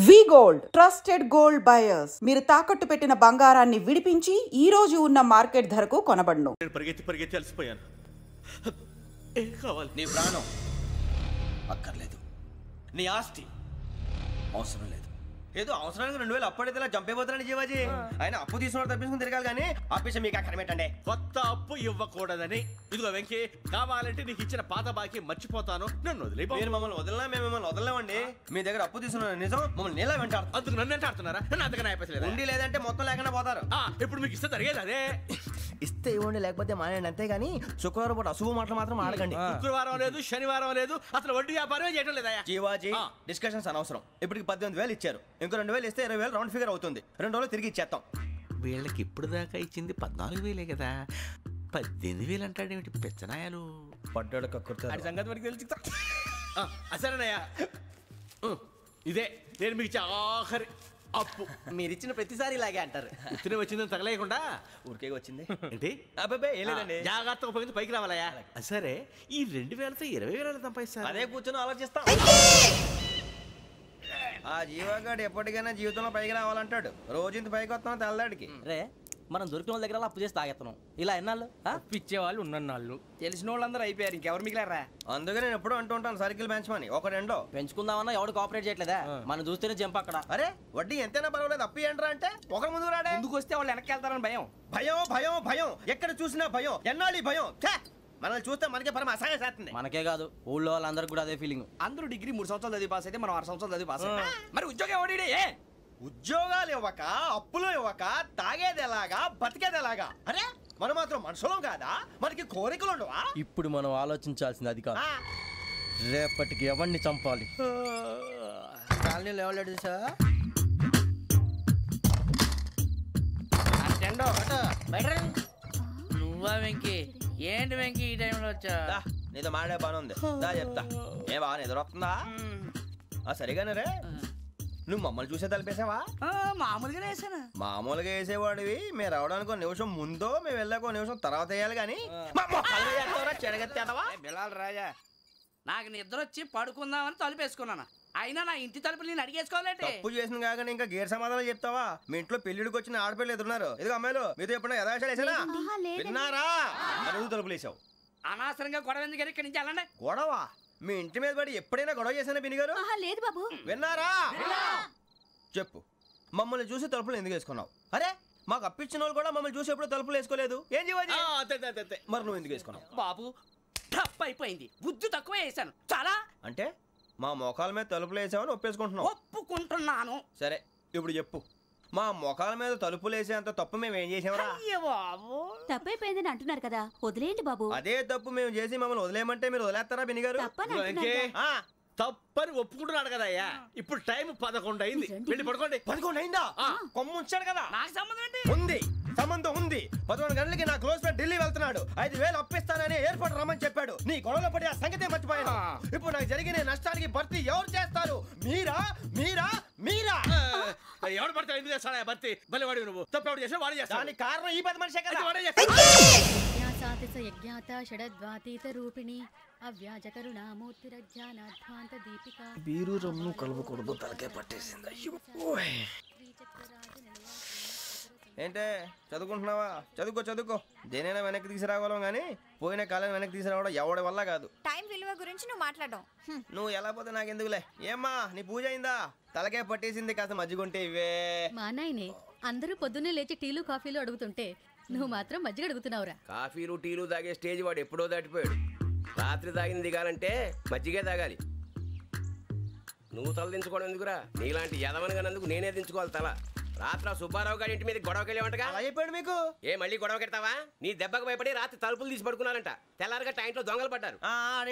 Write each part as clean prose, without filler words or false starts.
వి gold trusted gold buyers మీరు తాకట్టు పెట్టిన బంగారాన్ని విడిపించి ఈ రోజు ఉన్న మార్కెట్ ధరకు కొనబడును. పరిగెత్తి అలసిపోయాను. ఏం కావాలి? నీ ప్రాణం అక్కర్లేదు, నీ ఆస్తి అవసరం లేదు. ఏదో అవసరానికి 2000 అప్పుడైతే ఇలా చంపేపోతారని జీవాజీ. ఆయన అప్పు తీసుకున్న తప్పించుకుని తిరగాలి కానీ ఆపేసి మీకు అక్కడ పెట్టండి. కొత్త అప్పు ఇవ్వకూడదని. ఇదిగో వెంకీ, కావాలంటే నీకు ఇచ్చిన పాత బాకీ మర్చిపోతాను, నన్ను వదిలే. మీరు మమ్మల్ని వదలనా? మేము మిమ్మల్ని వదలలేమండి. మీ దగ్గర అప్పు తీసుకున్న నిజం మమ్మల్ని నీలా వెంటాడు. అందుకు నన్ను ఎంత ఆడుతున్నారా? నన్ను అంతగా అయిపోతలేదు. ఉండి లేదంటే మొత్తం లేకుండా పోతారు. ఇప్పుడు మీకు ఇస్తే జరిగేది అదే. ఇస్తే ఇవ్వండి, లేకపోతే మానేయండి, అంతేగాని శుక్రవారం పూట అశుభ మాటలు మాత్రం ఆడకండి. శుక్రవారం లేదు, శనివారం లేదు, అసలు వడ్డీ వ్యాపారమే చేయడం లేదా? జీవాజీ డిస్కషన్స్ అనవసరం. ఇప్పటికి 18,000 ఇచ్చారు, ఇంకో 2,000 ఇస్తే 20,000 రౌండ్ ఫిగర్ అవుతుంది. 2 రోజులు తిరిగి ఇచ్చేస్తాం. వీళ్ళకి ఇప్పుడు దాకా ఇచ్చింది 14,000 కదా, 18,000 అంటాడేమిటి పెచ్చనాయాలు? పడ్డాడు కక్కుర్తాడు. సంగతి వరకు తెలిసి సరేనయ్యా, ఇదే నేను మీకు ఇచ్చే ఆఖరి అప్పు. మీరిచ్చిన ప్రతిసారి ఇలాగే అంటారు. తిని వచ్చిందని తగలేయకుండా ఊరికే వచ్చింది ఏంటి? అబ్బాబే ఏం లేదండి. జాగ్రత్తగా ఉపయోగించి పైకి రావాలయా. సరే, ఈ 2,000తో 20,000 సంపాదిస్తారు. అదే కూర్చొని ఆలోచిస్తాం. ఆ జీవగాడు ఎప్పటికైనా జీవితంలో పైకి రావాలంటాడు. రోజు ఇంత పైకి వస్తాం తెల్లడికి. రే, మనం దొరికిన వాళ్ళ దగ్గర అప్పు చేసి తాగెత్తనం. ఇలా ఎన్నాళ్ళు పిచ్చేవాళ్ళు ఉన్నన్నాళ్ళు తెలిసిన వాళ్ళందరూ అయిపోయారు, ఇంకెవరు మిగిలారా? అందుకే నేను ఎప్పుడు అంటూ ఉంటాను, సర్కిల్ బెంచ్ మని ఒక రెండో పెంచుకుందామన్నా ఎవడు కోఆపరేట్ చేయట్లేదా? మనం చూస్తేనే జంప్ అక్కడ. అరే వడ్డీ ఎంతైనా పర్వాలేదు, అప్పు ఏంట్రా అంటే ఒక ముందు రాడే. ముందుకు వస్తే వాళ్ళు వెనక్కి వెళ్తారని భయం. భయం భయం భయం, ఎక్కడ చూసినా భయం. ఎన్నాళ్ళు ఈ భయం? మనల్ని చూస్తే మనకే పరమ అసహాయం చేస్తుంది. మనకే కాదు, ఊళ్ళో వాళ్ళందరికీ కూడా అదే ఫీలింగ్. అందరూ డిగ్రీ 3 సంవత్సరాలు చదివి పాస్ అయితే మనం 6 సంవత్సరాలు చదివి పాస్ అయ్యాం. మరి ఉద్యోగం ఎవడి? ఉద్యోగాలు ఇవ్వక, అప్పులు ఇవ్వక, తాగేది ఎలాగా, బతికేది ఎలాగా? అరే మనం మాత్రం మనుషులం కాదా? మనకి కోరికలు ఉండవా? ఇప్పుడు మనం ఆలోచించాల్సింది అది కాదు, రేపటికి ఎవరిని చంపాలి. కాలనీలో ఎవరు సార్? నువ్వా వెంకీ? ఏంటి వెంకీ ఈ టైంలో వచ్చా? నీతో మాడే పని ఉంది, దా చెప్తా. ఏ బాగా నిద్రొస్తుందా? సరిగానే రే, నువ్వు మమ్మల్ని చూసే తలిపేసావా? మామూలుగానే వేసాను. మామూలుగా వేసేవాడివి. మేము రావడానికి 1 నిమిషం ముందో, మేము వెళ్ళాక 1 నిమిషం తర్వాత వేయాలి కానీ బిలాల్ రాజా, నాకు నిద్ర వచ్చి పడుకుందామని తలుపు వేసుకున్నాను. అయినా నా ఇంటి తలుపులు నేను అడిగేసుకోవాలంటే తప్పు చేసిన కాక ఇంకా గేర్ సమాధానం చెప్తావా? మీ ఇంట్లో పెళ్లిడికి వచ్చిన ఆడపిల్లలు ఎదురున్నారు. ఇదిగో అమ్మాయిలు, మీతో ఎప్పుడైనా యథాశాలు వేసానా? విన్నారా? అడుగు తలుపులు వేసావు. అనవసరంగా గొడవ ఎందుకు? ఇక్కడి నుంచి వెళ్ళండి. గొడవ? మీ ఇంటి మీద పడి ఎప్పుడైనా గొడవ చేశానా బిని గారు? లేదు బాబు. విన్నారా? చెప్పు, మమ్మల్ని చూసి తలుపులు ఎందుకు వేసుకున్నావు? అరే మాకు అప్పించిన వాళ్ళు కూడా మమ్మల్ని చూసి ఎప్పుడు తలుపులు వేసుకోలేదు. ఏం చేయాలి? మరి నువ్వు ఎందుకు వేసుకున్నావు? బాబు టప్ అయిపోయింది, బుద్ధి తక్కువ వేసాను చాలా. అంటే మా మోకాల మీద తలుపులు వేసామని ఒప్పేసుకుంటున్నావు? ఒప్పుకుంటున్నాను. సరే ఇప్పుడు చెప్పు, మా మొఖాల మీద తలుపులు వేసేంత తప్పు మేము ఏం చేసామరా? తప్పైపోయిందని అంటున్నారు కదా, వదిలేయండి బాబు. అదే తప్పు మేము చేసి మమ్మల్ని వదిలేయమంటే మీరు వదిలేస్తారా బిని గారు? తప్పని ఒప్పుకుంటున్నాడు కదా అయ్యా. ఇప్పుడు టైం 11 అయింది, వెళ్ళి పడుకోండి. 11 అయిందా? కొమ్ము ఉంచాడు కదా. నాకు సంబంధం ఏంటి? ఉంది, సంబంధం ఉంది. 11 గంటలకి నా క్లోజ్ ఫ్రెండ్ ఢిల్లీ వెళ్తున్నాడు. 5,000 అప్పిస్తానని ఎయిర్పోర్ట్ రమ్మని చెప్పాడు. నీ గొడవలో పడి ఆ సంగతే మర్చిపోయాను. ఇప్పుడు నాకు జరిగిన నష్టానికి భర్తీ ఎవరు చేస్తారు? మీరా మీరా మీరా? ఎవడు పడితే ఎందుకు చేస్తాడా భర్తీ? మళ్ళీ వాడి నువ్వు తప్పు ఎవడు చేసా వాడు చేస్తా. దానికి కారణం ఈ 10 మనిషే కదా. బీరు రమ్ము కలుపుకూడదు, తలకే పట్టేసింది. ఏంటే చదువుకుంటున్నావా? చదువుకో చదువుకో. దేనైనా వెనక్కి తీసుకురావాలం కానీ పోయిన కాలం వెనక్కి తీసుకురావడం ఎవడి వల్ల కాదు. టైం విలువ గురించి నువ్వు మాట్లాడడం. నువ్వు ఎలా పోతే నాకు ఎందుకులే. ఏమ్మా నీ పూజ అయిందా? తలకే పట్టేసింది, కాస్త మజ్జిగుంటే ఇవే. మా నాయనే అందరూ పొద్దున్నే లేచి టీలు కాఫీలు అడుగుతుంటే నువ్వు మాత్రం మజ్జిగ అడుగుతున్నావురా. కాఫీలు టీలు తాగే స్టేజ్ వాడు ఎప్పుడో దాటిపోయాడు. రాత్రి తాగింది దిగాలంటే మజ్జిగే తాగాలి. నువ్వు తల దించుకోవడం ఎందుకురా? నీలాంటి యదవనగానందుకు నేనే దించుకోవాలి తల. రాత్రి సుబ్బారావు గారి ఇంటి మీద గొడవకి వెళ్ళేవంటగా. అలా చెప్పాడు మీకు? ఏ మళ్ళీ గొడవ కెడతావా? నీ దెబ్బకు భయపడి రాత్రి తలుపులు తీసి పడుకున్నారంట. తెల్లారగా టైంట్లో దొంగలు పడ్డారు.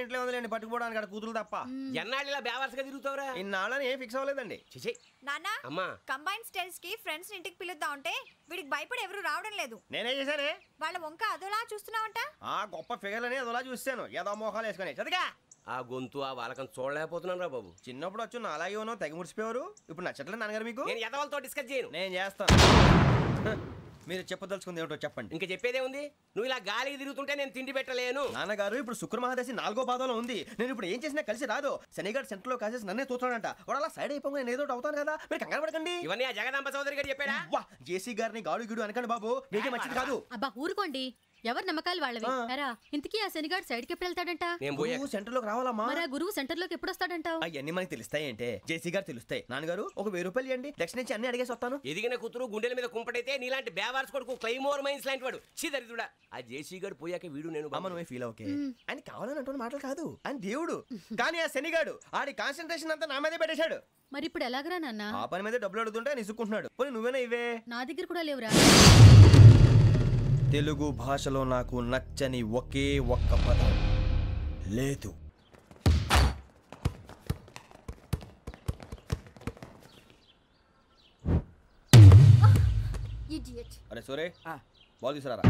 ఇంట్లో ఉందిలేండి, పట్టుకుపోవడానికి అక్కడ కూతురు తప్ప. ఎన్నాళ్ళు ఇలా బేవర్స్గా తిరుగుతావురా? ఇన్నాళ్ళని ఏం ఫిక్స్ అవ్వలేదండి. నాన్నా, అమ్మా కంబైన్ స్టైల్స్ కి ఫ్రెండ్స్ ఇంటికి పిలుద్దాం అంటే వీడికి భయపడి ఎవరు రావడం లేదు. నేనే చేశానే. వాళ్ళ వంక అదోలా చూస్తున్నావంట. గొప్ప ఫిగర్లని అదోలా చూస్తాను, ఏదో మోహాలు వేసుకొని. చదిగా ఆ గొంతు ఆ వాళ్ళకం చూడలేకపోతున్నాను రా బాబు. చిన్నప్పుడు వచ్చి నా అలాగే ఉన్నావు, తెగ ముడిచిపోయారు. ఇప్పుడు నచ్చట్లేదు నాన్నగారు మీకు? నేను ఎదవలతో డిస్కస్ చేయను. నేను చేస్తాను. మీరు చెప్పదలుచుకుంది ఏమిటో చెప్పండి. ఇంకా చెప్పేదే ఉంది. నువ్వు ఇలా గాలికి తిరుగుతుంటే నేను తిండి పెట్టలేను. నాన్నగారు ఇప్పుడు శుక్ర మహాదశి 4వ పాదంలో ఉంది. నేను ఇప్పుడు ఏం చేసినా కలిసి రాదు. శనిగారు సెంటర్ లో కాసేసి నన్నే చూస్తున్నాడంట. వాడు అలా సైడ్ అయిపోయి నేను ఏదో అవుతాను కదా, మీరు కంగారు పడకండి. ఇవన్నీ ఆ జగదాంబ చౌదరి గారు చెప్పాడా? జేసీ గారిని గాడు గిడు అనకండి బాబు, మీకే మంచిది కాదు. అబ్బా ఊరుకోండి, ఎవరి నమ్మకాలు వాళ్ళవి. ఎరా ఇంతకీ ఆ శనిగాడు సైడ్ కి ఎప్పుడు వెళ్తాడంట? గురువు సెంటర్ లోకి రావాలమ్మా. మరి ఆ గురువు సెంటర్ లోకి ఎప్పుడు వస్తాడంటావు? అవన్నీ మనకి తెలుస్తాయి అంటే జేసీ గారు తెలుస్తాయి. నాన్నగారు ఒక 1000 రూపాయలు ఇవ్వండి, దక్షిణ నుంచి అన్ని అడిగేసి వస్తాను. ఎదిగిన కూతురు గుండెల మీద కుంపటైతే నీలాంటి బేవార్స్ కొడుకు క్లైమోర్ మైన్స్ లాంటి వాడు చీదరిదుడా. ఆ జేసీ గారు పోయాక వీడు నేను అమ్మ నువ్వే ఫీల్ ఓకే. ఆయన కావాలని అంటున్న మాటలు కాదు, ఆయన దేవుడు. కానీ ఆ శనిగాడు ఆడి కాన్సన్ట్రేషన్ అంతా నా మీదే పెట్టేశాడు. మరి ఇప్పుడు ఎలాగరా నాన్న? ఆ పని మీద డబ్బులు అడుగుతుంటే ఆయన ఇసుక్కుంటున్నాడు. పోనీ నువ్వేనా ఇవే? నా దగ్గర కూడా లేవురా. తెలుగు భాషలో నాకు నచ్చని ఒకే ఒక్క పదం లేదు. అరే సోరే బాల్ తీసుకురారా.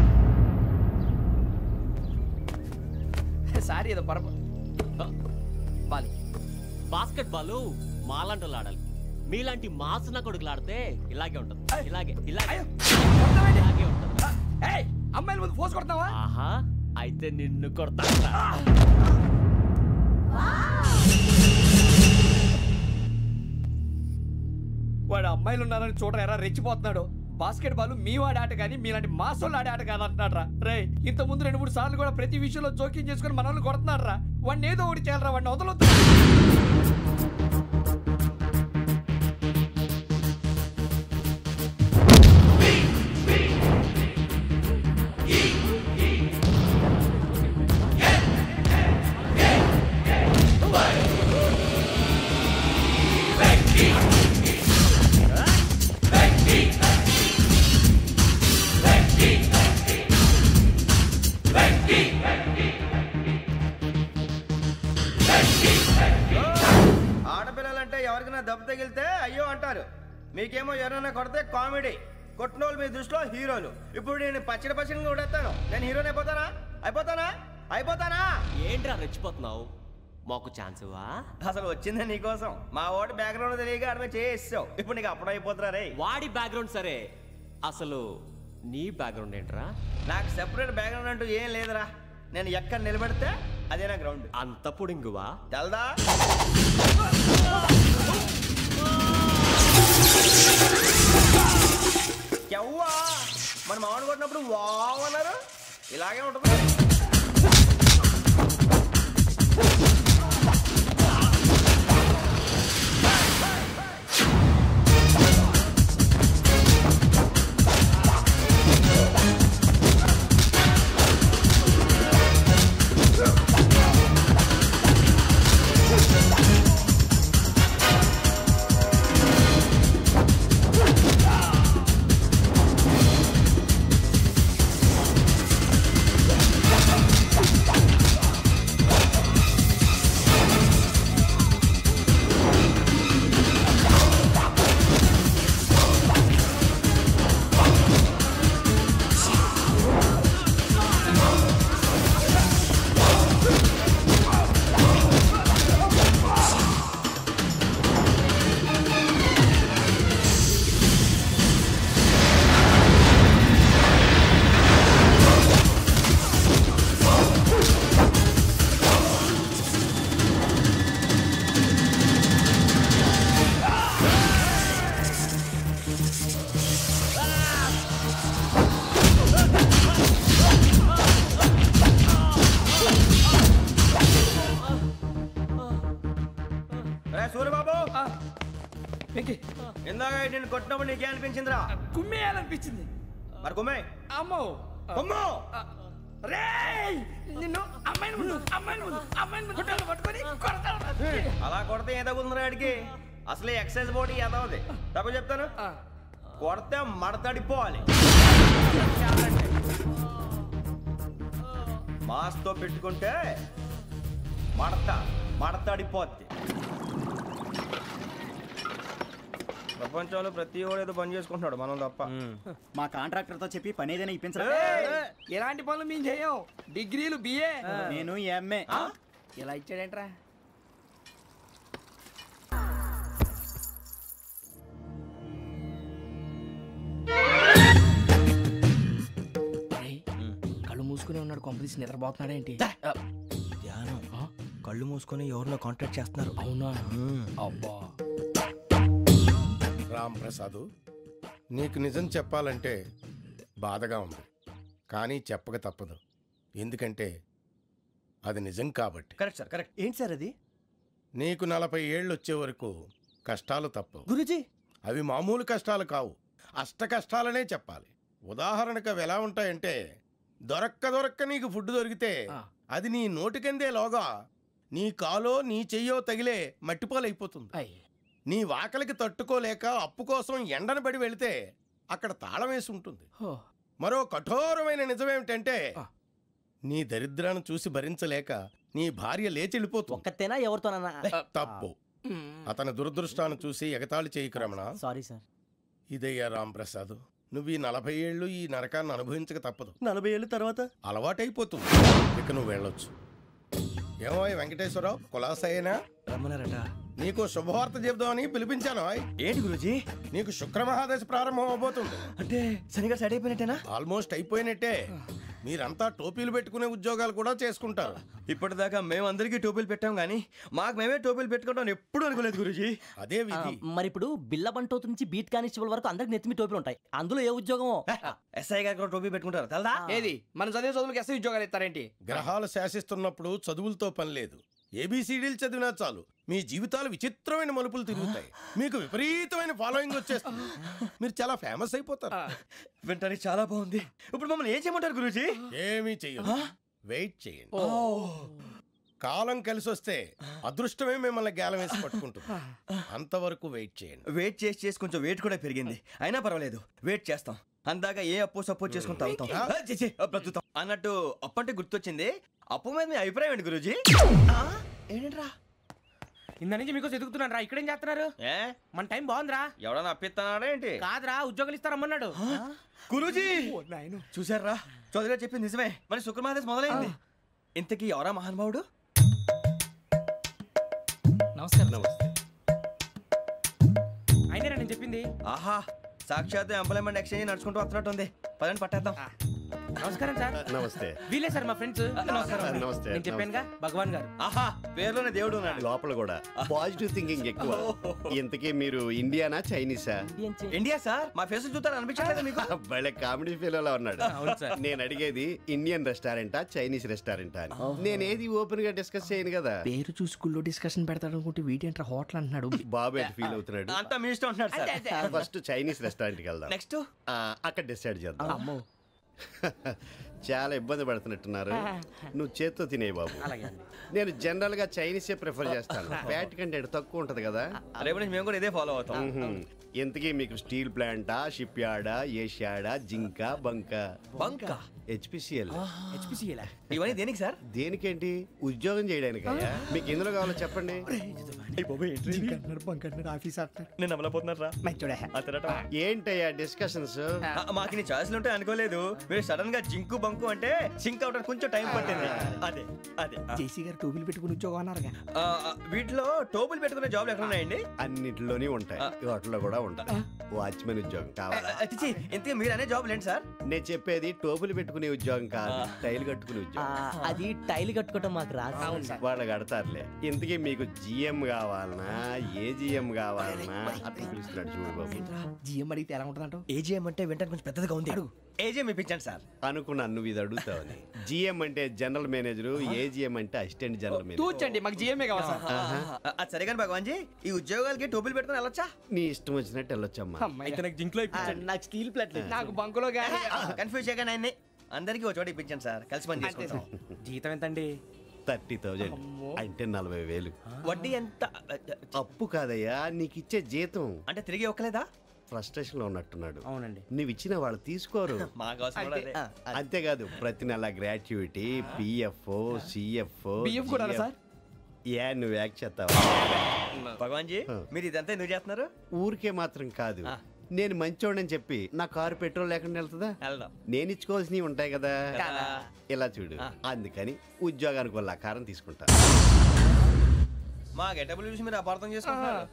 సారీ ఏదో పరప బాలి. బాస్కెట్ బాల్ మాలాంటి ఆడాలి. మీలాంటి మాసన కొడుకులు ఆడితే ఇలాగే ఉంటుంది. ఇలాగే ఇలాగే ఇలాగే ఉంటుంది. అమ్మాయిల ముందు ఫోర్స్ కొడతావా? ఆహా, అయితే నిన్ను కొడతా. వాడు అమ్మాయిలు ఉన్నారని చూడరా ఎరా రెచ్చిపోతున్నాడు. బాస్కెట్ బాల్ మీ వాడి ఆట కానీ మీలాంటి మాసోళ్ళు ఆడే ఆట కాదు అంటున్నాడు రా. రే ఇంత ముందు 2-3 సార్లు కూడా ప్రతి విషయంలో జోక్యం చేసుకుని మనల్ని కొడుతున్నాడు రా. వాడిని ఏదో ఒకటి చేయాలరా, వాడిని వదలొద్దు. ఆడపిల్లలంటే ఎవరికైనా దెబ్బ తగిలితే అయ్యో అంటారు, మీకేమో ఎవరైనా కొడితే కామెడీ. కొట్టినోళ్ళు మీ దృష్టిలో హీరోలు. ఇప్పుడు నేను పచ్చడి పచ్చడిగా కొడేస్తాను, నేను హీరోని అయిపోతానా? అయిపోతానా? అయిపోతానా? ఏంట్రా రెచ్చిపోతున్నావు? మాకు ఛాన్స్ ఇవ్వా? అసలు వచ్చిందే నీకోసం. మా ఓటు బ్యాక్గ్రౌండ్ తెలియక అర్థం చేసావు. ఇప్పుడు నీకు అప్పుడు అయిపోతున్నా రే. వాడి బ్యాక్గ్రౌండ్ సరే, అసలు నీ బ్యాక్గ్రౌండ్ ఏంట్రా? నాకు సెపరేట్ బ్యాక్గ్రౌండ్ అంటూ ఏం లేదురా. నేను ఎక్కడ నిలబెడితే అదే నా గ్రౌండ్. అంత పుడింగువా? తెల్దా? ఎవ్వా మన మామిడి కొట్టినప్పుడు వావ్ అన్నారు, ఇలాగే ఉంటుంది. సూర్యబాబు ఇందాక నేను కొట్టినప్పుడు నీకే అనిపించిందిరా? కుమ్మేయాలనిపించింది. మరి కుమ్మే. అమ్మో అమ్మో రేయ్, నిన్ను అమ్మాయిని ముందు పట్టుకొని కొడతాను. అలా కొడితే ఏ తగ్గుతుందిరా ఆడికి? అసలే ఎక్సైజ్ బాడీ ఏదవుది. తప్ప చెప్తాను, కొడితే మడతడిపోవాలి. మాస్తో పెట్టుకుంటే మడతడిపోద్ది. ప్రపంచంలో ప్రతి వాడు ఏదో పని చేసుకుంటున్నాడు, మనం తప్ప. మా కాంట్రాక్టర్ తో చెప్పి పని ఏదైనా ఇప్పించరా? ఎలాంటి పనులు మేము చేయం. డిగ్రీలు బిఏ, నేను ఎంఏ. ఇలా ఇచ్చాడేంట్రా? పడుకునే ఉన్నాడు, కొంపదీసి నిద్రపోతున్నాడేంటి? ధ్యానం కళ్ళు మూసుకొని ఎవరినో కాంటాక్ట్ చేస్తున్నారు. అవునా? అబ్బా. రామ్ ప్రసాద్, నీకు నిజం చెప్పాలంటే బాధగా ఉంది, కానీ చెప్పక తప్పదు. ఎందుకంటే అది నిజం కాబట్టి. Correct sir, correct. ఏంటి సార్ అది? నీకు 40 ఏళ్ళు వచ్చే వరకు కష్టాలు తప్పవు గురూజీ. అవి మామూలు కష్టాలు కావు, అష్ట కష్టాలనే చెప్పాలి. ఉదాహరణకు అవి ఎలా ఉంటాయంటే, దొరక్క నీకు ఫుడ్ దొరికితే అది నీ నోటికందే లోగా నీ కాలో నీ చెయ్యో తగిలే మట్టిపాలైపోతుంది. నీ వాకలికి తట్టుకోలేక అప్పు కోసం ఎండను పడి వెళితే అక్కడ తాళం వేసి ఉంటుంది. మరో కఠోరమైన నిజమేమిటంటే, నీ దరిద్రాన్ని చూసి భరించలేక నీ భార్య లేచి వెళ్ళిపోతుంది. ఒక్కతేనా ఎవరితోనన్నా? తప్పు. అతని దురదృష్టాన్ని చూసి ఎగతాళి చేయకు రమణ. Sorry sir. ఇదయ్యా రాంప్రసాద్, నువ్వు ఈ 40 ఏళ్ళు ఈ నరకాన్ని అనుభవించక తప్పదు. 40 ఏళ్ళ తర్వాత అలవాటైపోతుంది. ఇక నువ్వు వెళ్ళొచ్చు. ఏమో వెంకటేశ్వరరావు, కులాసైనా రమ్మన్నారట. నీకు శుభవార్త చెబుదామని పిలిపించాను. ఏంటి గురూజీ? నీకు శుక్రమహాదశ ప్రారంభం అవబోతుంది. అంటే శనిగా సెట్ అయిపోయినట్టేనా? ఆల్మోస్ట్ అయిపోయినట్టే. మీరంతా టోపీలు పెట్టుకునే ఉద్యోగాలు కూడా చేసుకుంటారు. ఇప్పటిదాకా మేమందరికీ టోపీలు పెట్టాం గానీ మాకు మేమే టోపీలు పెట్టుకుంటాం ఎప్పుడు అనుకోలేదు గురూజీ. అదే విధి. మరి ఇప్పుడు బిల్ల బంటోతు నుంచి బీట్ కానిస్టేబుల్ వరకు అందరికి నెత్తిమి టోపీలు ఉంటాయి. అందులో ఏ ఉద్యోగమో? ఎస్ఐ గారు కూడా టోపీ పెట్టుకుంటారు తెలదా? ఏది మన చదివే చదువులకు ఎస్ఐ ఉద్యోగాలు ఇస్తారేంటి? గ్రహాలు శాసిస్తున్నప్పుడు చదువులతో పని లేదు. ఏబిసిడీలు చదివినా చాలు మీ జీవితాలు విచిత్రమైన మలుపులు తిరుగుతాయి. మీకు విపరీతమైన ఫాలోయింగ్ వచ్చేస్తుంది. మీరు చాలా ఫేమస్ అయిపోతారు. వింటానికి చాలా బాగుంది. ఇప్పుడు మమ్మల్ని ఏం చేయమంటారు గురూజీ? ఏమీ చెయ్యదు, వెయిట్ చేయండి. కాలం కలిసి వస్తే అదృష్టమే మిమ్మల్ని గేలం వేసి పట్టుకుంటుంది. అంతవరకు వెయిట్ చేయండి. వెయిట్ చేసి కొంచెం వెయిట్ కూడా పెరిగింది. అయినా పర్వాలేదు, వెయిట్ చేస్తాం. అందాక ఏ అప్పు సపోర్ట్ చేసుకుని తాగుతాం, బ్రతుకుతాం అన్నట్టు. అప్పు అంటే గుర్తొచ్చింది, అప్పు మీద మీ అభిప్రాయం ఏంటి గురూజీ? ఏంటరా ఇంత నుంచి మీకు ఎదుగుతున్నాను రా. ఇక్కడేం చేస్తున్నారు? మన టైం బాగుందిరా. ఎవడన్నా అప్పిస్తున్నాడా ఏంటి? కాదురా, ఉద్యోగాలు ఇస్తారమ్మన్నాడు గురూజీ. చూసారా, చౌదరిగా చెప్పింది నిజమే. మరి శుక్రమహాదేశ్ మొదలైంది. ఇంతకీ ఎవరా మహానుభావుడు? నమస్కారం. నమస్తే. అయినా నేను చెప్పింది. ఆహా, సాక్షాత్ ఎంప్లాయ్మెంట్ ఎక్స్చేంజ్ నడుచుకుంటూ వస్తున్నట్టు ఉంది. పదండి పట్టేద్దాం. నమస్కారం సార్. నమస్తే. వీలే సార్ మా ఫ్రెండ్స్. నమస్తే. నేను చెప్పానుగా, భగవాన్ గారు. ఆహా, పేరులోనే దేవుడు ఉన్నాడు. లోపల కూడా పాజిటివ్ థింకింగ్ ఎక్కువ. ఇంతకీ మీరు ఇండియానా చైనీసా? India sir. మా ఫేస్ చూస్తారు అనిపించలేదు మీకు? భలే కామెడీ ఫీల్ ఉన్నాడు. నేను అడిగేది ఇండియన్ రెస్టారెంటా చైనీస్ రెస్టారెంటా అని. నేనేది ఓపెన్ గా డిస్కస్ చేయను కదా. పేరు చూసి స్కూల్లో డిస్కషన్ పెడతాడు అనుకుంటే వీటేంట్రా హోటల్ అంటున్నాడు. బాబు ఎట్ ఫీల్ అవుతున్నాడు? అంతా మీ ఇష్టం ఉంటున్నాడు సార్. ఫస్ట్ చైనీస్ రెస్టారెంట్ కి వెళ్దాం. నెక్స్ట్ అక్కడ డిసైడ్ చేద్దాం. చాలా ఇబ్బంది పడుతున్నట్టున్నారు. నువ్వు చేత్తో తినే బాబు. నేను జనరల్ గా చైనీసే ప్రిఫర్ చేస్తాను. ఫ్యాట్ కంటెంట్ తక్కువ ఉంటది కదా. రేపు నుంచి మేము కూడా ఇదే ఫాలో అవుతాం. ఎంతకీ మీకు స్టీల్ ప్లాంటా, షిప్ యార్డా, ఏషియాడా, జింక, బంక, హెచ్పిసిఎల్. ఇవన్నీ దేనికి సార్? దేనికేంటి? ఉద్యోగం చేయడానికి. మీకు ఎందులో కావాలో చెప్పండి. నేను అమలపోతున్నారా? ఏంటయ్యా డిస్కషన్స్? మాకు నీ ఛాయిస్లు ఉంటాయి అనుకోలేదు. మీరు సడన్ గా జింకు బంకు అంటే సింక్ అవడానికి కొంచెం టైం పట్టింది. అదే అదే జేసీ గారు టోపీలు పెట్టుకుని ఉద్యోగం అన్నారుగా. వీటిలో టోపులు పెట్టుకునే జాబ్లు ఎక్కడ ఉన్నాయండి? అన్నిటిలోనే ఉంటాయి, వాటిలో కూడా ఉంటాయి. వాచ్మెన్ ఉద్యోగం కావాలా? ఇంతకీ మీరు అనే జాబ్ ఏంటి సార్? నేను చెప్పేది టోపులు పెట్టుకునే ఉద్యోగం కాదు, టైల్ కట్టుకునే ఉద్యోగం. అది టైల్ కట్టుకోవటం మాకు రాదు. వాళ్ళు కడతారులే. ఇంతకీ మీకు జిఎం కావాలనా, ఏ జిఎం కావాలనా? అట్లా పిలుస్తున్నాడు చూడు బాబు. జిఎం అడిగితే ఎలా ఉంటుందంట? ఏజిఎం అంటే వెంటనే కొంచెం పెద్దదిగా ఉంది. ఏజిఎం ఇప్పించండి సార్. అనుకున్నాను నువ్వు ఇది అడుగుతావని. జిఎం అంటే జనరల్ మేనేజర్, ఏజిఎం అంటే అసిస్టెంట్ జనరల్ మేనేజర్. తూచండి, మాకు జిఎంఏ కావాలి సార్. అది సరే కానీ భగవాన్ జీ, ఈ ఉద్యోగాలకి టోపులు పెట్టుకుని వెళ్ళొచ్చా? నీ ఇష్టం వచ్చినట్టు వెళ్ళొచ్చమ్మా. అయితే నాకు జింక్లో నాకు స్టీల్ ప్లేట్, నాకు బంకులో గానీ. కన్ఫ్యూజ్ చేయగానే ఆయన్ని అందరికీ ఒక చోట ఇప్పించండి సార్. కలిసి పని చేసుకుంటాం. జీతం ఎంతండి? 30,000 అంటే 40,000. వడ్డీ ఎంత? అప్పు కాదయ్యా, నీకు ఇచ్చే జీతం. అంటే తిరిగి ఒక్కలేదా? ఫ్రస్ట్రేషన్ లో ఉన్నట్టున్నాడు. అవునండి. నువ్వు ఇచ్చిన వాళ్ళు తీసుకోరు. అంతేకాదు ప్రతి నెల గ్రాట్యుటీ, పిఎఫ్, సిఎఫ్ కూడా సార్. ఏ నువ్వు యాక్ట్ చేస్తావా? భగవాన్ జీ, మీరు ఇదంతా ఎందుకు చేస్తున్నారు? ఊరికే మాత్రం కాదు, నేను మంచోడని చెప్పి నా కారు పెట్రోల్ లేకుండా వెళ్తుందా? నేను ఇచ్చుకోవాల్సినవి ఉంటాయి కదా. ఇలా చూడు, అందుకని ఉద్యోగానికి వాళ్ళ ఆకారం తీసుకుంటా. మా గెటబుల్ చూసి మీరు అపార్థం చేసుకుంటున్నారు.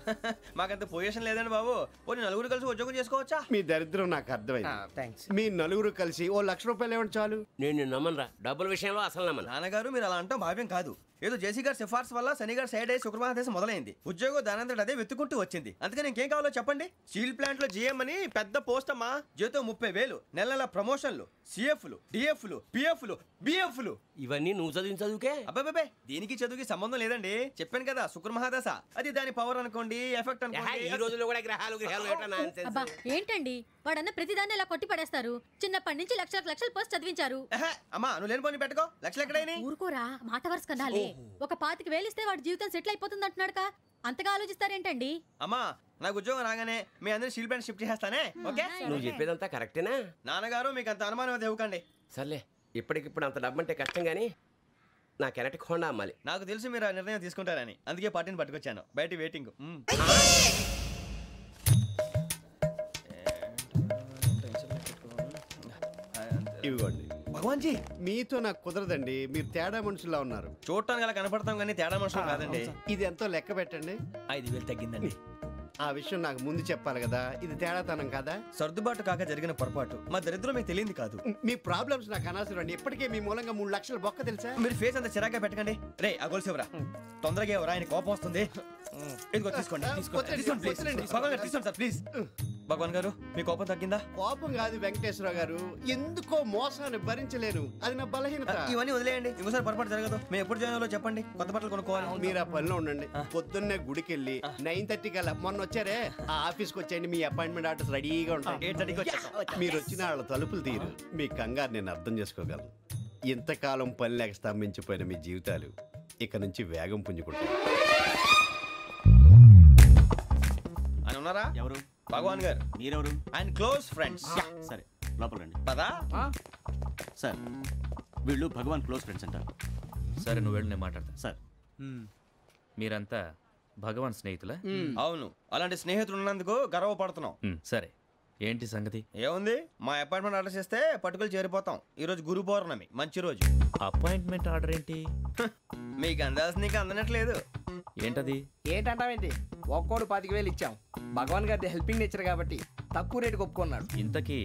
మాకంత పొజిషన్ లేదండి బాబు. పోనీ నలుగురు కలిసి ఉద్యోగం చేసుకోవచ్చా? మీ దరిద్రం నాకు అర్థమైంది. మీ నలుగురు కలిసి ₹1,00,000 ఇవ్వండి చాలు. నేను నమ్మనరా, డబ్బుల విషయంలో అసలు నమ్మను. నాన్నగారు మీరు అలా అంటాం భావ్యం కాదు. ఏదో జేసీ గారి సిఫార్సు వల్ల శని గారు సైడ్ అయ్యి శుక్రవారం మొదలైంది. ఉద్యోగం దానంతటి అదే వెతుకుంటూ వచ్చింది. అందుకని ఇంకేం కావాలో చెప్పండి. స్టీల్ ప్లాంట్ లో జీఎం అని పెద్ద పోస్ట్ అమ్మా. జీతం 30,000, నెల నెల ప్రమోషన్లు, సిఎఫ్లు, డిఎఫ్లు, పిఎఫ్లు, బిఎఫ్లు. ఇవన్నీ నువ్వు చదివిన చదువుకే? అబ్బాబే దీనికి చదువుకి సంబంధం లేదండి. చెప్పాను కదా శుక్ర మహాదశ. అది దాని పవర్ అనుకోండి, ఎఫెక్ట్ అనుకోండి. ఈ రోజుల్లో కూడా గ్రహాలు అబ్బా ఏంటండి వాడన్న ప్రతిదాన్ని ఇలా కొట్టి పడేస్తారు. చిన్నప్పటి నుంచి లక్షల పోస్ట్ చదివించారు. అమ్మా నువ్వు లేని పోనీ పెట్టుకో. లక్షలు ఎక్కడైనా ఊరుకోరా, మాట వరుస కనాలి. ఒక 25,000 ఇస్తే వాడి జీవితం సెటిల్ అయిపోతుంది అంటున్నాడుగా, అంతగా ఆలోచిస్తారేంటండి? అమ్మా నాకు ఉద్యోగం రాగానే మీ అందరూ స్టీల్ ప్లాంట్ షిఫ్ట్ చేస్తానే. ఓకే నువ్వు చెప్పేదంతా కరెక్టేనా? నాన్నగారు మీకు అంత అనుమానం అయితే ఇవ్వకండి. సర్లే, ఇప్పటికిప్పుడు అంత డబ్బు అంటే కష్టం కానీ నా కెనటిక్ హోండా అమ్మాలి. నాకు తెలుసు మీరు ఆ నిర్ణయం తీసుకుంటారని, అందుకే పార్టీని పట్టుకొచ్చాను. బయట వెయిటింగ్. ఇవ్వండి. భగవాన్ జీ మీతో నాకు కుదరదండి. మీరు తేడా మనుషుల్లా ఉన్నారు. చూడటానికి అలా కనపడతాం కానీ తేడా మనుషులు కాదండి. ఇది ఎంతో లెక్క పెట్టండి. 5,000 తగ్గిందండి. ఆ విషయం నాకు ముందు చెప్పాలి కదా. ఇది తేడాతనం కదా. సర్దుబాటు కాక జరిగిన పొరపాటు. మా దరిద్రం మీకు తెలియదు కాదు. మీ ప్రాబ్లమ్స్ నాకు అనవసరం అండి. ఇప్పటికే మీ మూలంగా 3 లక్షల బొక్క తెలుసా? మీరు ఫేస్ అంత చిరాగ్గా పెట్టకండి. రే ఆ గొలుసేవరా, తొందరగా ఎవరా, ఆయన కోపం వస్తుంది. ఇదిగో తీసుకోండి. భగవాన్ గారు తీసుకోండి సార్ ప్లీజ్. భగవాన్ గారు మీ కోపం తగ్గిందా? కోపం కాదు వెంకటేశ్వర గారు, ఎందుకో మోసాన్ని భరించలేను. అది నా బలహీనత. ఇవన్నీ వదిలేయండి, ఇంకోసారి పొరపాటు జరగదు. మేము ఎప్పుడు జాయిన్ అవ్వాలో చెప్పండి, కొత్త బట్టలు కొనుక్కోవాలి. మీరు ఆ పనిలో ఉండండి. పొద్దున్నే గుడికి వెళ్ళి 9:30 కల్లా, మొన్న వచ్చారే ఆ ఆఫీస్కి వచ్చేయండి. మీ అపాయింట్మెంట్ ఆర్డర్స్ రెడీగా ఉంటాయి. 8:30 మీరు వచ్చిన వాళ్ళ తలుపులు తీరు. మీ కంగారు నేను అర్థం చేసుకోగలను. ఇంతకాలం పని లేక స్తంభించిపోయిన మీ జీవితాలు ఇక నుంచి వేగం పుంజుకుంటాయి. ఆయన ఉన్నారా? ఎవరు? భగవాన్ గారు. మీరెవరు? ఆయన క్లోజ్ ఫ్రెండ్స్. సరే లోపల రండి. పదా సార్ వీళ్ళు భగవాన్ క్లోజ్ ఫ్రెండ్స్ అంటారు. సరే నువ్వు వెళ్ళి నేను మాట్లాడతా. సార్ మీరంతా భగవాన్ స్నేహితులా? అవును, అలాంటి స్నేహితులు ఉన్నందుకు గర్వపడుతున్నాం. సరే ఏంటి సంగతి? ఏముంది, మా అపాయింట్మెంట్ ఆర్డర్ చేస్తే పట్టుకులు చేరిపోతాం. ఈ రోజు గురు పౌర్ణమి, మంచి రోజు. అపాయింట్మెంట్ ఆర్డర్ ఏంటి? మీకు అందాల్సిన నీకు అందనట్లేదు. ఏంటది? ఏంటంటావేంటి? ఒక్కోడు 25,000 ఇచ్చాం. భగవాన్ గారి హెల్పింగ్ నేచర్ కాబట్టి తక్కువ రేటుకి ఒప్పుకున్నాడు. ఇంతకీ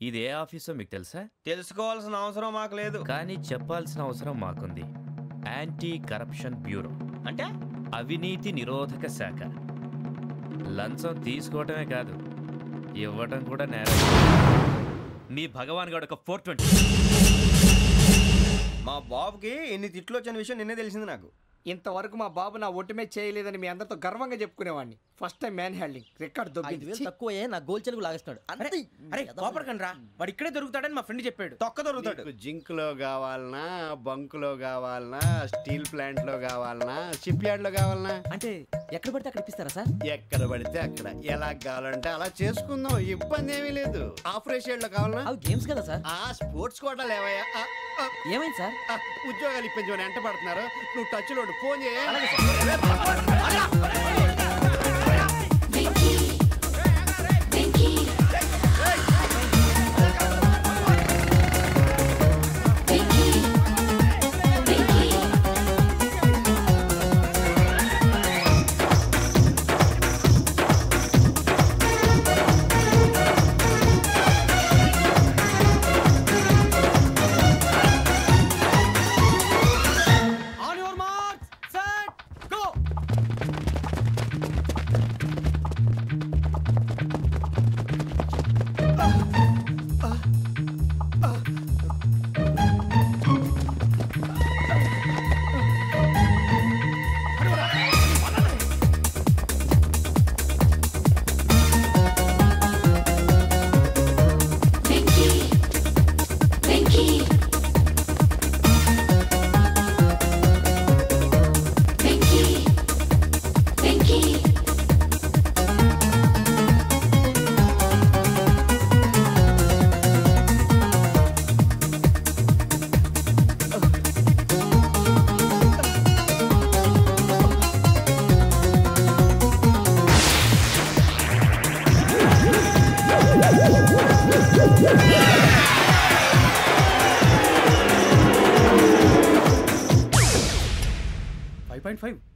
ఇది ఏ ఆఫీసో మీకు తెలుసా? తెలుసుకోవాల్సిన అవసరం మాకు లేదు, కానీ చెప్పాల్సిన అవసరం మాకుంది. యాంటీ కరప్షన్ బ్యూరో అంటే అవినీతి నిరోధక శాఖ. లంచం తీసుకోవటమే కాదు, ఇవ్వటం కూడా నేరం. మీ భగవాన్ గారు ఒక 420. మా బాబుకి ఎన్ని తిట్లు వచ్చిన విషయం నిన్నే తెలిసింది నాకు. ఇంతవరకు మా బాబు నా ఒట్టుమే చేయలేదని మీ అందరితో గర్వంగా చెప్పుకునేవాడిని. First time man handing record దొబ్బింది. తక్కువ నా గోల్ చెలుగు లాగేస్తాడు. అరే కోపడకండి రా, వాడు ఇక్కడే దొరుకుతాడని మా ఫ్రెండ్ చెప్పాడు. తొక్క దొరుకుతాడు. జింక్ లో కావాలనా, బంక్ లో కావాలనా, స్టీల్ ప్లాంట్ లో కావాలనా, షిప్ యార్డ్ లో కావాలనా? అంటే ఎక్కడ పడితే అక్కడ ఇప్పిస్తారా సార్? ఎక్కడ పడితే అక్కడ, ఎలా కావాలంటే అలా చేసుకుందాం. ఇబ్బంది ఏమీ లేదు. ఆఫరేషియడ్ లో కావాలనా? అవి గేమ్స్ కదా సార్. ఆ స్పోర్ట్స్ కోటా లేవయ్యా. ఏమైంది సార్? ఉద్యోగాలు ఇప్పించమని ఎంట పడుతున్నారు. నువ్వు టచ్ లో ఫోన్ చేయ.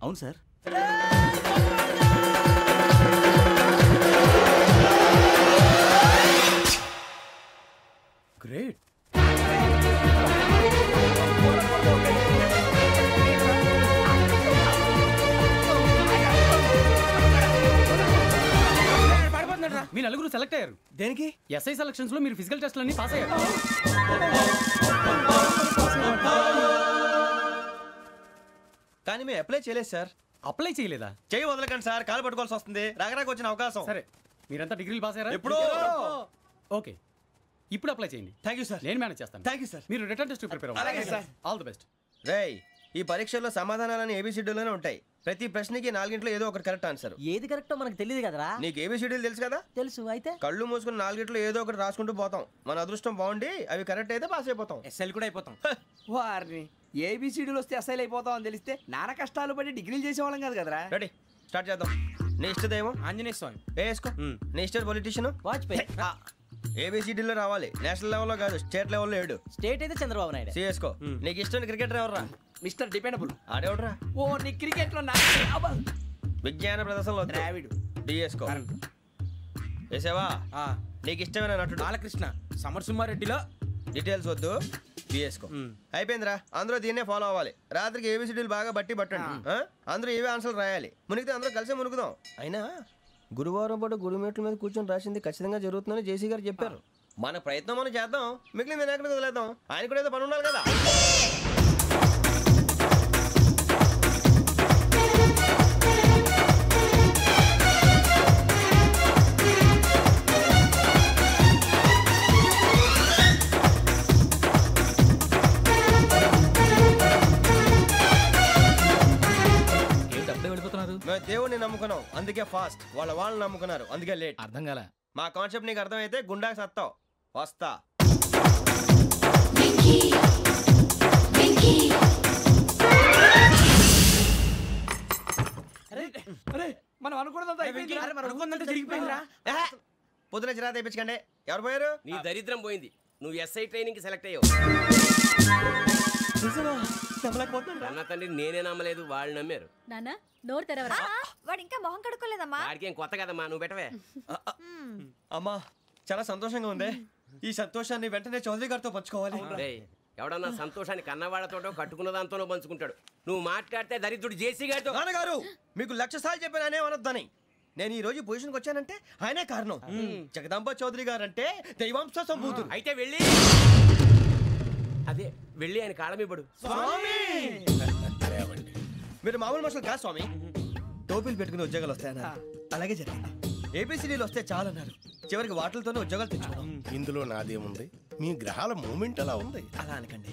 అవును సార్. గ్రేట్. మీ నలుగురు సెలెక్ట్ అయ్యారు. దేనికి? ఎస్ఐ సెలక్షన్స్ లో మీరు ఫిజికల్ టెస్ట్ అన్ని పాస్ అయ్యారు. కానీ మేము అప్లై చేయలేదు సార్. అప్లై చేయలేదా? చేయి వదలకండి సార్, కాలు పట్టుకోవాల్సి వస్తుంది. రాగరాకు వచ్చిన అవకాశం. సరే, మీరంతా డిగ్రీలు పాస్ అయ్యారా? ఎప్పుడో. ఓకే, ఇప్పుడు అప్లై చేయండి. Thank you sir. నేను మేనేజ్ చేస్తాను. Thank you sir. మీరు రిటర్న్ టెస్ట్ ప్రిపేర్ అవ్వండి. అలాగే సార్. All the best. రేయ్, ఈ పరీక్షల్లో సమాధానాలని ఏబిసిడీలోనే ఉంటాయి. ప్రతి ప్రశ్నకి 4 ఏదో ఒకటి కరెక్ట్ ఆన్సర్. ఏది కరెక్టో మనకు తెలియదు కదరా. నీకు ఏబిసిడీలు తెలుసు కదా? తెలుసు. అయితే కళ్ళు మూసుకుని 4 ఏదో ఒకటి రాసుకుంటూ పోతాం. మన అదృష్టం బాగుండి అవి కరెక్ట్ అయితే పాస్ అయిపోతాం. ఎస్ఎల్ కూడా అయిపోతాం. వారిని ఏబిసిడీలు వస్తే ఎస్ఐలు అయిపోతాం అని తెలిస్తే నాన్న కష్టాలు పడి డిగ్రీలు చేసేవాళ్ళం కాదు కదరా. రెడీ, స్టార్ట్ చేద్దాం. నీ ఇష్టదేమో ఆంజనేయ స్వామి. వేసుకో. నీ ఇష్ట పొలిటీషియన్ వాజ్పేయి. ఏబిసిడీలో రావాలి. నేషనల్ లెవెల్లో కాదు, స్టేట్ లెవెల్లో 7. స్టేట్ అయితే చంద్రబాబు నాయుడు. సిఎస్కో. నీకు ఇష్టం క్రికెటర్ ఎవర్రా? Mister dependable. ఆడేవడరా? ఓ, నీ క్రికెట్ లో విజ్ఞాన ప్రదర్శనలో ద్రావిడు. డిఎస్కో. వేసావా? నీకు ఇష్టమైన నటుడు? బాలకృష్ణ. సమర్ సుమారెడ్డిలో డీటెయిల్స్ వద్దు, బిఎస్కో. అయిపోయిందిరా. అందరూ దీన్నే ఫాలో అవ్వాలి. రాత్రికి ఏబిసిడీలు బాగా బట్టి పట్టండి. అందరూ ఏవే ఆన్సర్లు రాయాలి. మునిగితే అందరూ కలిసి మునుగుదాం. అయినా గురువారం పాటు గురుమేట్ల మీద కూర్చొని రాసింది ఖచ్చితంగా జరుగుతుందని జేసీ గారు చెప్పారు. మన ప్రయత్నం మనం చేద్దాం, మిగిలింది ఎక్కడికి వదిలేద్దాం. ఆయన కూడా ఏదో పని ఉండాలి కదా. మేము దేవుడిని నమ్ముకున్నాం, అందుకే ఫాస్ట్. వాళ్ళని నమ్ముకున్నారు, అందుకే లేట్. అర్థం కాల. మా కాన్సెప్ట్ నీకు అర్థమైతే గుండాకి సత్తావు. వస్తా. మనం అనుకున్నదంతా జరిగిపోయిందిరా. పొద్దున చిరా తెప్పించకండి. ఎవరు పోయారు? నీ దరిద్రం పోయింది. నువ్వు ఎస్ఐ ట్రైనింగ్ కి సెలెక్ట్ అయ్యావు. అన్న తండ్రి నేనే నమ్మలేదు, వాళ్ళు నమ్మారు. నాన్న నోరు తెరవరా. వాడు ఇంకా మొహం కడుక్కోలేదమ్మా. వాడికి ఏం కొత్త కదమ్మా, నువ్వు పెట్టవే. అమ్మా, చాలా సంతోషంగా ఉంది. ఈ సంతోషాన్ని వెంటనే చౌదరి గారితో పంచుకోవాలి. ఎవడన్నా సంతోషాన్ని కన్నవాళ్లతోటో కట్టుకున్న దాంతోనో పంచుకుంటాడు. నువ్వు మాట్లాడితే దరిద్రుడు జేసీ గారితో. నాన్నగారు, మీకు 1,00,000 సార్లు చెప్పానే అనొద్దని. నేను ఈ రోజు పొజిషన్కి వచ్చానంటే ఆయనే కారణం. జగదాంబ చౌదరి గారు అంటే దైవాంశ సంభూతుడు. అయితే వెళ్ళి అదే వెళ్ళి ఆయన కాళ్ళమివ్వడు. మీరు మామూలు మనుషులు కాదు స్వామి. టోపీలు పెట్టుకుని ఉద్యోగాలు వస్తాయన్నారు, అలాగే జరిగింది. ఏబిసిడీలు వస్తే చాలన్నారు, చివరికి వాటిలతోనే ఉద్యోగాలు తెచ్చుకున్నాం. ఇందులో నాదేముంది? మీ గ్రహాల మూమెంట్ అలా ఉంది. అలా అనకండి,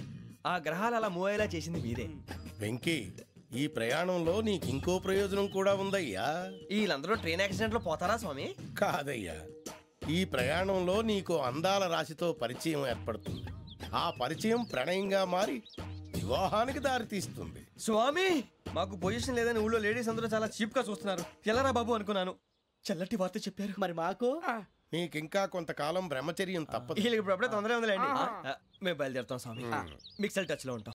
ఆ గ్రహాలు అలా మూవ్ అయ్యేలా చేసింది మీరే. వెంకీ, ఈ ప్రయాణంలో నీకు ఇంకో ప్రయోజనం కూడా ఉందయ్యా. వీళ్ళందరూ ట్రైన్ యాక్సిడెంట్ లో పోతారా స్వామి? కాదయ్యా, ఈ ప్రయాణంలో నీకు అందాల రాశితో పరిచయం ఏర్పడుతుంది. ఆ పరిచయం ప్రణయంగా మారి వివాహానికి దారితీస్తుంది. స్వామి, మాకు పొజిషన్ లేదని ఊళ్ళో లేడీస్ అందరూ చాలా చీప్ గా చూస్తున్నారు. ఎలారా బాబు అనుకున్నాను. చల్లటి వార్త చెప్పారు. మరి మాకు నీకింకా కొంతకాలం బ్రహ్మచర్యం తప్పదు. వీళ్ళకి ఇప్పుడు అప్పుడే తొందరగా ఉందిలేండి. మేము బయలుదేరుతాం స్వామి. మిక్సెల్ టచ్ లో ఉంటాం.